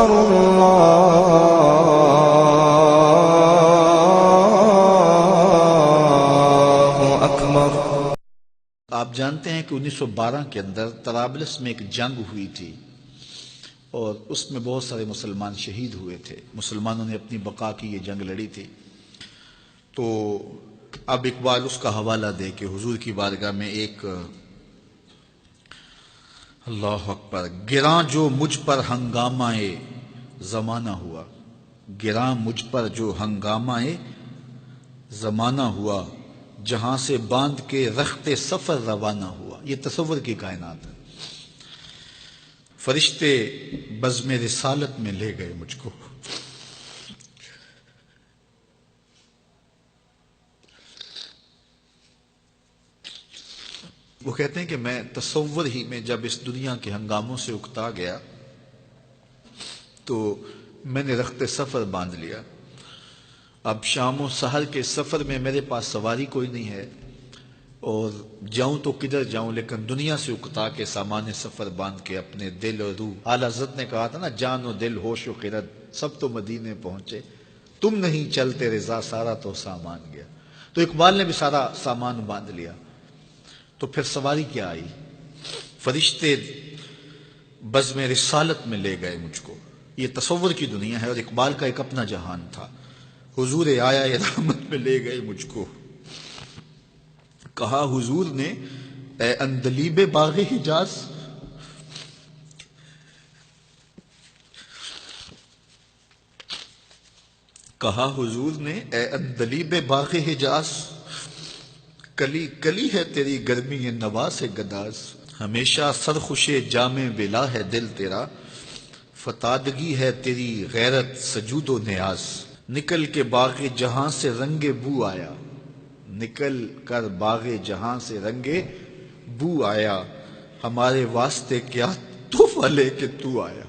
أكبر الله أكبر۔ آپ جانتے ہیں کہ 1912 کے اندر طرابلس میں ایک جنگ ہوئی تھی اور اس میں بہت سارے مسلمان شہید ہوئے تھے۔ مسلمانوں نے اپنی بقا کی یہ جنگ لڑی تھی۔ تو اب اقبال اس کا حوالہ دے کہ حضور کی بارگاہ میں ایک اللہ اکبر، گراں جو مجھ پر ہنگامہ زمانہ ہوا، گراں مجھ پر جو ہنگامہ زمانہ ہوا، جہاں سے باندھ کے رخت سفر روانہ ہوا۔ یہ تصور کی کائنات ہے۔ فرشتے بزم رسالت میں لے گئے مجھ کو، وہ کہتے ہیں کہ میں تصور ہی میں جب اس دنیا کے ہنگاموں سے اکتا گیا تو میں نے رخت سفر باندھ لیا۔ اب شام و سحر کے سفر میں میرے پاس سواری کوئی نہیں ہے اور جاؤں تو کدھر جاؤں، لیکن دنیا سے اکتا کے سامان سفر باندھ کے اپنے دل اور روح، اعلیٰ حضرت نے کہا تھا نا، جان و دل ہوش و خرد سب تو مدینے پہنچے، تم نہیں چلتے رضا سارا تو سامان گیا۔ تو اقبال نے بھی سارا سامان باندھ لیا، تو پھر سواری کیا آئی؟ فرشتے بزم رسالت میں لے گئے مجھ کو۔ یہ تصور کی دنیا ہے اور اقبال کا ایک اپنا جہان تھا۔ حضور آیا یہ رحمت میں لے گئے مجھ کو، کہا حضور نے اے اندلیب باغ حجاز، کہا حضور نے اے اندلیب باغ حجاز، کلی کلی ہے تیری گرمی نوا سے گداز، ہمیشہ سرخوش جام ولا ہے دل تیرا، فتادگی ہے تیری غیرت سجود و نیاز، نکل کے باغ جہاں سے رنگ بو آیا، نکل کر باغ جہاں سے رنگ بو آیا، ہمارے واسطے کیا تحفہ لے کے تو آیا۔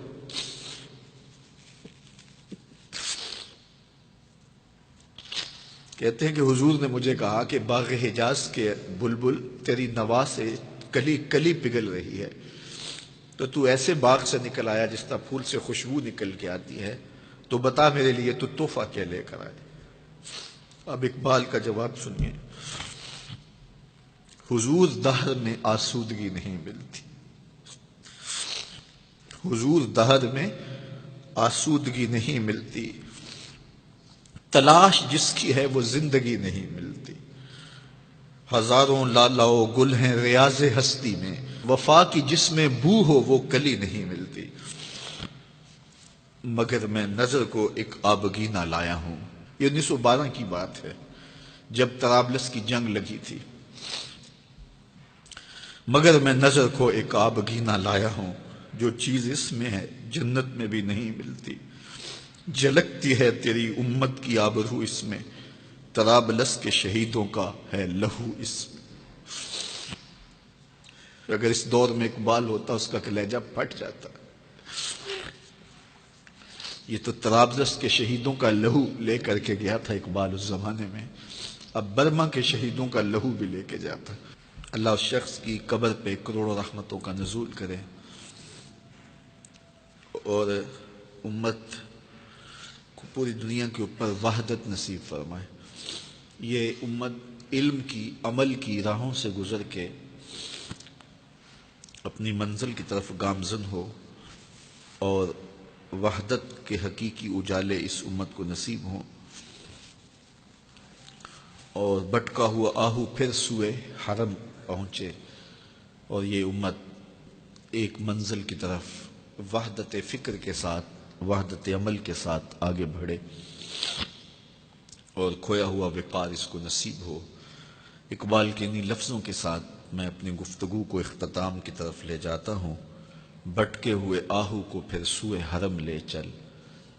کہتے ہیں کہ حضور نے مجھے کہا کہ باغ حجاز کے بلبل تیری نوا سے کلی کلی پگھل رہی ہے، تو تو ایسے باغ سے نکل آیا جس طرح پھول سے خوشبو نکل کے آتی ہے، تو بتا میرے لیے تو تحفہ کیا لے کر آئے؟ اب اقبال کا جواب سنیے۔ حضور دہر میں آسودگی نہیں ملتی، حضور دہر میں آسودگی نہیں ملتی، تلاش جس کی ہے وہ زندگی نہیں ملتی، ہزاروں لالا و گل ہیں ریاض ہستی میں، وفا کی جس میں بو ہو وہ کلی نہیں ملتی، مگر میں نظر کو ایک آبگینہ لایا ہوں۔ یہ 1912 کی بات ہے جب طرابلس کی جنگ لگی تھی۔ مگر میں نظر کو ایک آبگینہ لایا ہوں، جو چیز اس میں ہے جنت میں بھی نہیں ملتی، جھلکتی ہے تیری امت کی آبرو اس میں، طرابلس کے شہیدوں کا ہے لہو اس میں۔ اگر اس دور میں اقبال ہوتا اس کا کلیجہ پھٹ جاتا۔ یہ تو طرابلس کے شہیدوں کا لہو لے کر کے گیا تھا اقبال اس زمانے میں، اب برما کے شہیدوں کا لہو بھی لے کے جاتا۔ اللہ اس شخص کی قبر پہ کروڑوں رحمتوں کا نزول کرے اور امت کو پوری دنیا کے اوپر وحدت نصیب فرمائے۔ یہ امت علم کی، عمل کی راہوں سے گزر کے اپنی منزل کی طرف گامزن ہو اور وحدت کے حقیقی اجالے اس امت کو نصیب ہوں، اور بھٹکا ہوا آہو پھر سوئے حرم پہنچے اور یہ امت ایک منزل کی طرف وحدت فکر کے ساتھ، وحدت عمل کے ساتھ آگے بڑھے اور کھویا ہوا وقار اس کو نصیب ہو۔ اقبال کے انہی لفظوں کے ساتھ میں اپنی گفتگو کو اختتام کی طرف لے جاتا ہوں۔ بھٹکے ہوئے آہو کو پھر سوئے حرم لے چل،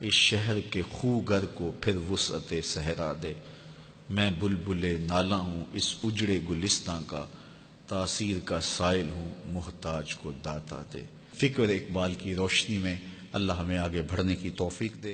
اس شہر کے خوگر کو پھر وسعت صحرا دے، میں بلبل نالا ہوں اس اجڑے گلستاں کا، تاثیر کا سائل ہوں محتاج کو داتا دے۔ فکر اقبال کی روشنی میں اللہ ہمیں آگے بڑھنے کی توفیق دے۔